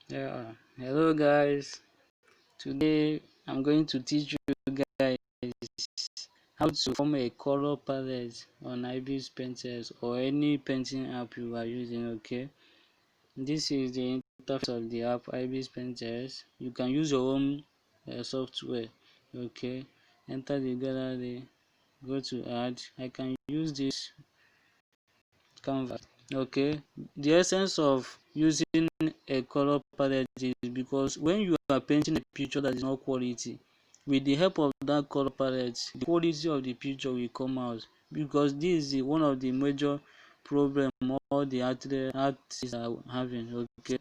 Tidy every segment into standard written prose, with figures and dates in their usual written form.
Yeah, hello guys. Today I'm going to teach you guys how to form a color palette on Ibis Painters or any painting app you are using. Okay, this is the interface of the app Ibis Painters. You can use your own software. Okay, enter the gallery, go to add. I can use this canvas. Okay, the essence of using a color palette is because when you are painting a picture that is not quality, with the help of that color palette, the quality of the picture will come out, because this is one of the major problem all the artists are having. Okay,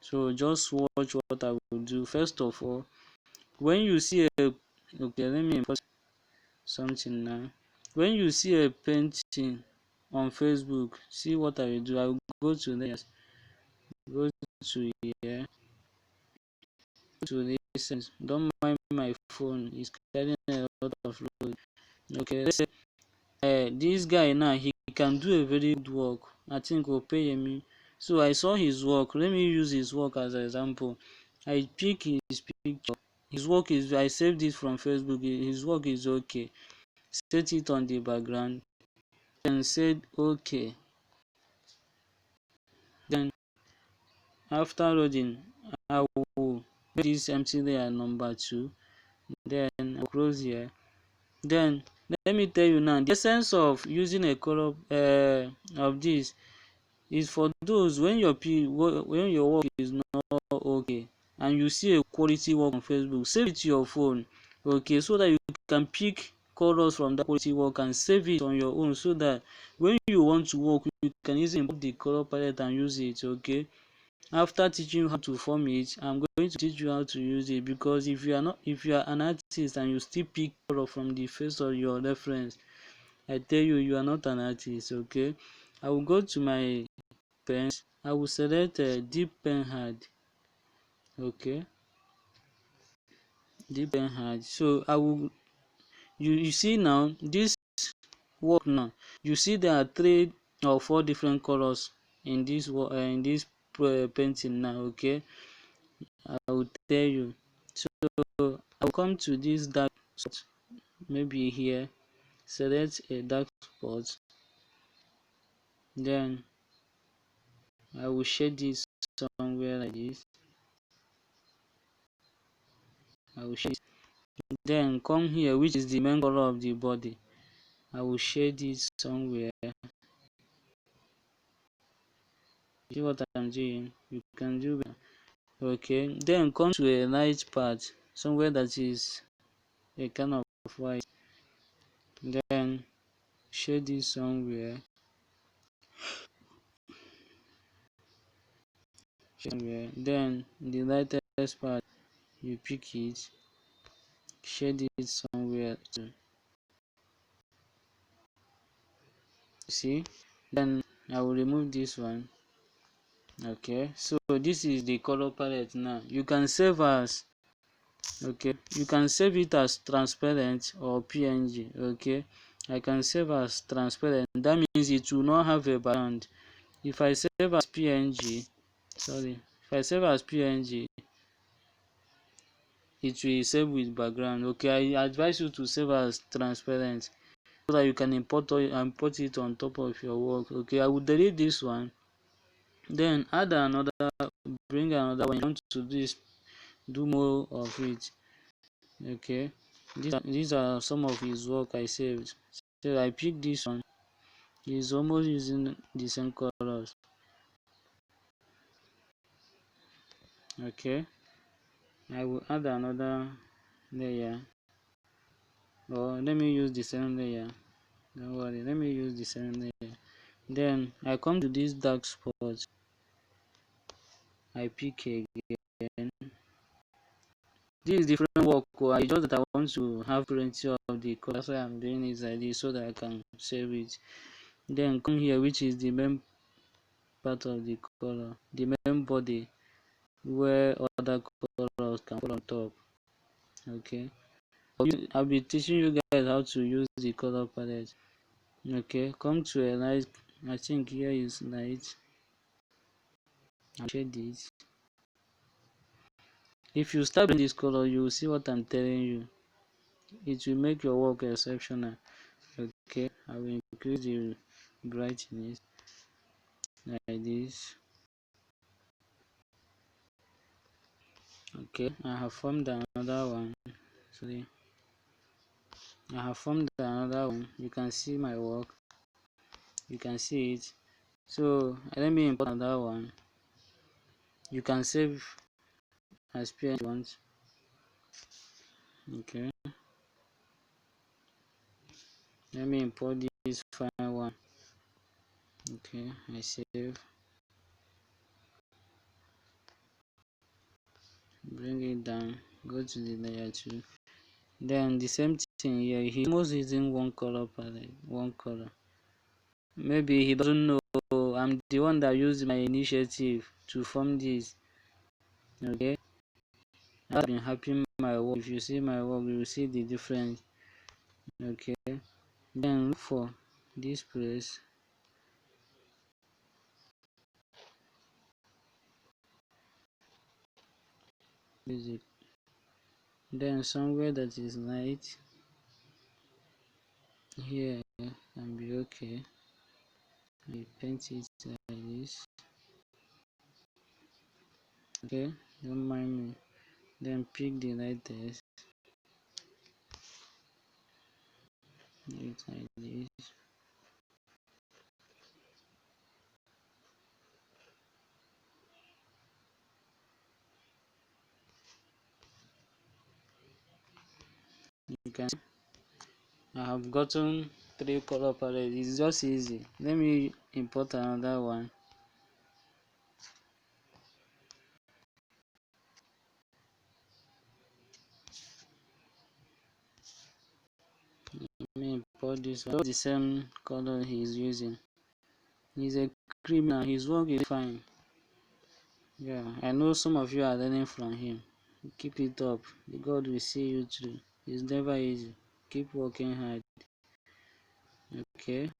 so just watch what I will do. First of all, when you see a okay, let me import something now. When you see a painting on Facebook, see what I will do. I will go to layers, go to here, to recent. Don't mind my phone, it's carrying a lot of load. Okay, let's say this guy now, he can do a very good work. I think Opeyemi. So I saw his work. Let me use his work as an example. I pick his picture. His work is, I saved it from Facebook. His work is okay. Set it on the background. Then said okay. Then after loading, I will make this empty layer number 2. Then I'll close here. Then let me tell you now, the essence of using a color of this is for those when your work is not okay and you see a quality work on Facebook, save it to your phone. Okay, so that you can pick colors from that quality work and save it on your own, so that when you want to work, you can easily import the color palette and use it. Okay, after teaching you how to form it, I'm going to teach you how to use it, because if you are an artist and you still pick color from the face of your reference, I tell you, you are not an artist. Okay, I will go to my pens. I will select deep pen hard. Okay, deep pen hard. So I will, you see now this work now, you see there are 3 or 4 different colors in this painting now. Okay, I will tell you. So I will come to this dark spot, maybe here, select a dark spot, then I will shade this somewhere like this. I will shade it. Then come here, which is the main color of the body. I will shade it somewhere. See what I'm doing? You can do better. Okay, then come to a light part, somewhere that is a kind of white. Then shade it somewhere. Then the lightest part, you pick it, shade it somewhere too. See? Then I will remove this one. Okay, so this is the color palette now. You can save as, okay, you can save it as transparent or PNG. Okay, I can save as transparent. That means it will not have a background. If I save as PNG, sorry, if I save as PNG, it will save with background. Okay, I advise you to save as transparent, so that you can import it on top of your work. Okay, I will delete this one. Then add another, bring another one. You want to do this, do more of it. Okay, these are some of his work I saved. So I picked this one. He's almost using the same colors. Okay, I will add another layer, or let me use the same layer. Don't worry, let me use the same layer. Then I come to this dark spot. I pick again. This is different work. I just that I want to have plenty of the color. That's why I'm doing it like this, so that I can save it. Then come here, which is the main part of the color, the main body, where other colors can fall on top. Okay, I'll be teaching you guys how to use the color palette. Okay, come to a light. I think here is light. I'll shade it. If you start doing this color, you will see what I'm telling you. It will make your work exceptional. Okay, I will increase the brightness like this. Okay, I have formed another one. Sorry, I have formed another one. You can see my work. You can see it. So let me import another one. You can save as PNG you want. Okay, let me import this final one. Okay, I save. Bring it down. Go to the layer 2. Then the same thing here. He's almost using one color palette, one color. Maybe he doesn't know I'm the one that used my initiative to form this. Okay, I've been happy my work. If you see my work, you will see the difference. Okay, then look for this place. Music. Then somewhere that is light here can be okay. I paint it like this. Okay, don't mind me. Then pick the lightest. It like this. You can. I have gotten 3 color palette. It's just easy. Let me import another one. Let me import this one. The same color he's using. He's a criminal. His work is fine. Yeah, I know some of you are learning from him. Keep it up. The God will see you through. It's never easy. Keep working hard. Okay,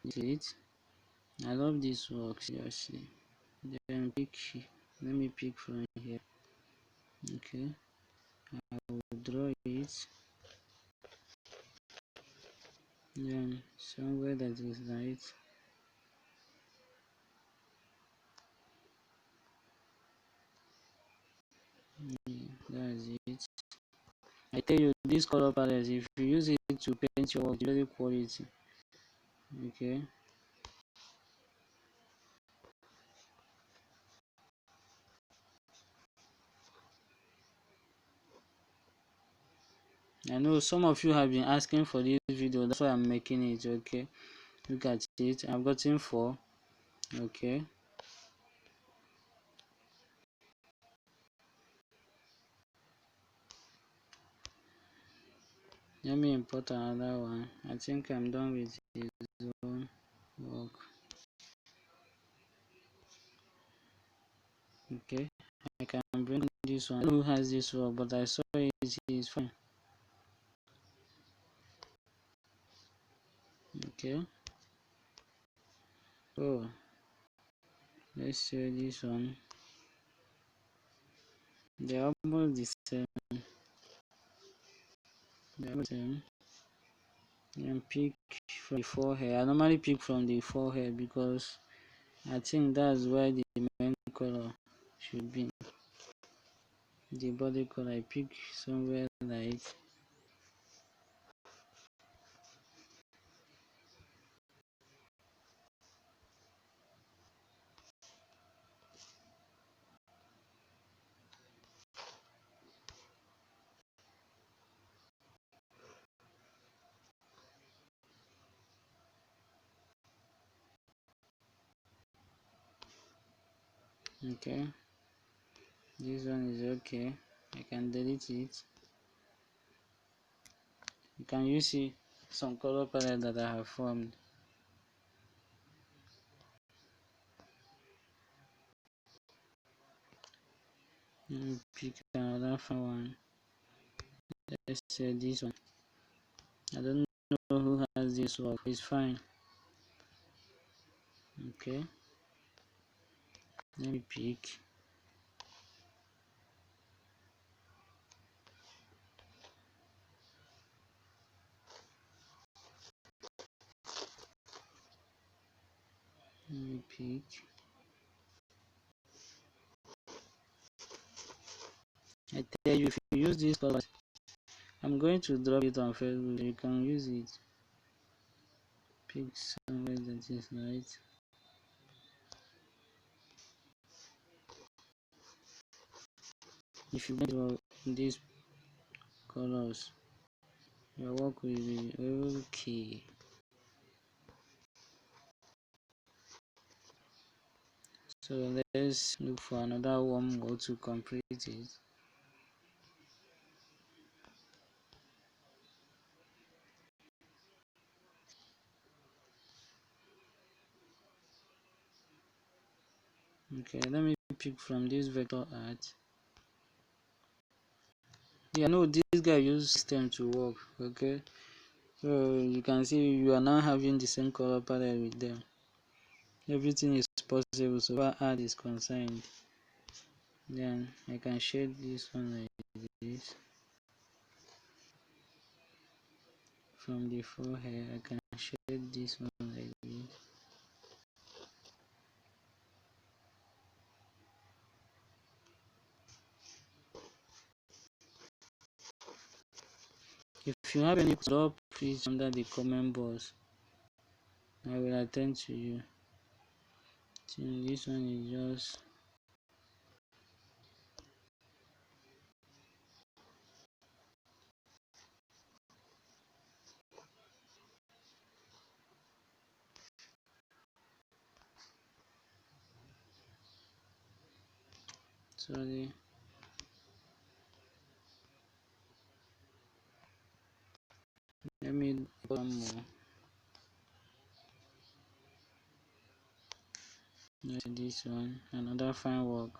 this is it. I love this work seriously. Then pick. Let me pick from here. Okay, I will draw it. Then somewhere that is light. Yeah, that's it. I tell you, this color palette, if you use it to paint your work, it's very quality. Okay. I know some of you have been asking for this video, that's why I'm making it. Okay, look at it. I've gotten 4. Okay, let me import another one. I think I'm done with his own work. Okay, I can bring this one. I don't know who has this work, but I saw it. It's fine. Okay. Oh, let's see this one. They're almost the same. They're almost the same. And pick from the forehead. I normally pick from the forehead because I think that's where the main color should be. The body color I pick somewhere like okay. This one is okay. I can delete it. You can you see some color palette that I have formed. Let me pick another fun one. Let's say this one. I don't know who has this work. It's fine. Okay. Let me pick. Let me pick. I tell you, if you use this color, I'm going to drop it on Facebook. You can use it. Pick somewhere that is light. If you want these colors, your work will be okay. So let's look for another one more to complete it. Okay, let me pick from this vector art. Yeah, no, this guy use system to work. Okay, so you can see you are now having the same color palette with them. Everything is possible so far art is concerned. Then I can shade this one like this. From the forehead, I can shade this one like this. If you have any drop, please under the comment box. I will attend to you. So this one is just sorry. Let me put one more. This one, another fine work.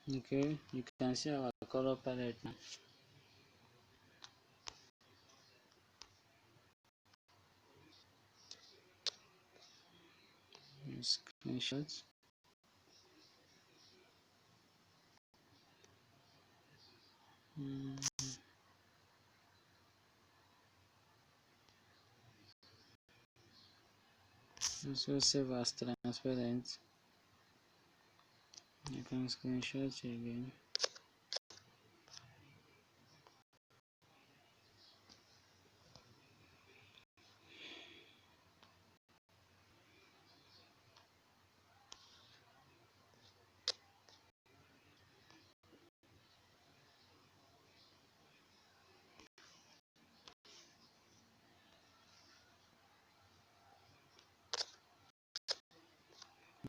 Okay, you can see our color palette now. Screenshots. Also save as transparent. I can screenshot again.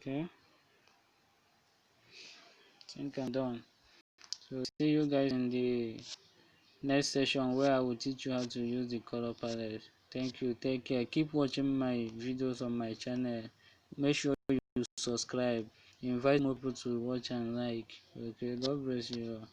Okay, I think I'm done. So see you guys in the next session where I will teach you how to use the color palette. Thank you, take care, keep watching my videos on my channel. Make sure you subscribe, invite more people to watch and like. Okay, God bless you all.